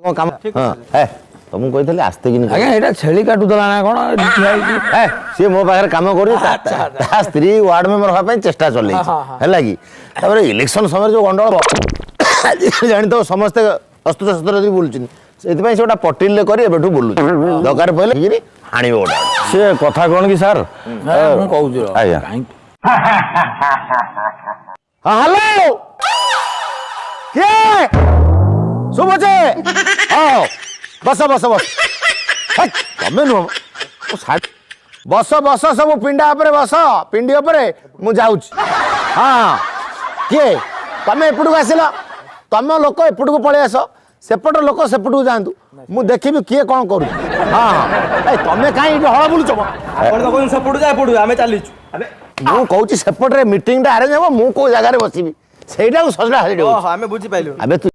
काम है तुमको कहते आस्ते कि आज्ञा एटा छेली काटुला ना कौन सी मो पाखे कम कर स्त्री वार्ड मेंबर हाँपाई चेष्टा चल है कि इलेक्शन समय जो गंडल जानी तो समस्ते अस्त्र शस्त्र बुलूँ से गोटा पटिल कर बोलू दरकार पड़े हाण गोटा से कथा कौन कि सर आज्ञा हेलो किए शुभुचे हाँ बस बस बस तमें नुह बस बस सब पिंडा उपरे बस पिंडी उपरे मु जाऊँ हाँ किए तमें एपटू आसिल तुम लोक एपटू पलि आस सेपट लोक सेपटू जातु मु देखी किए कौन करू हाँ तमें कहीं हल बुलुच मु कहूँ सेपटे मीटिंग अरेंज हम मु कौ जगार बसबी से सजड़ा बुझी पाइलु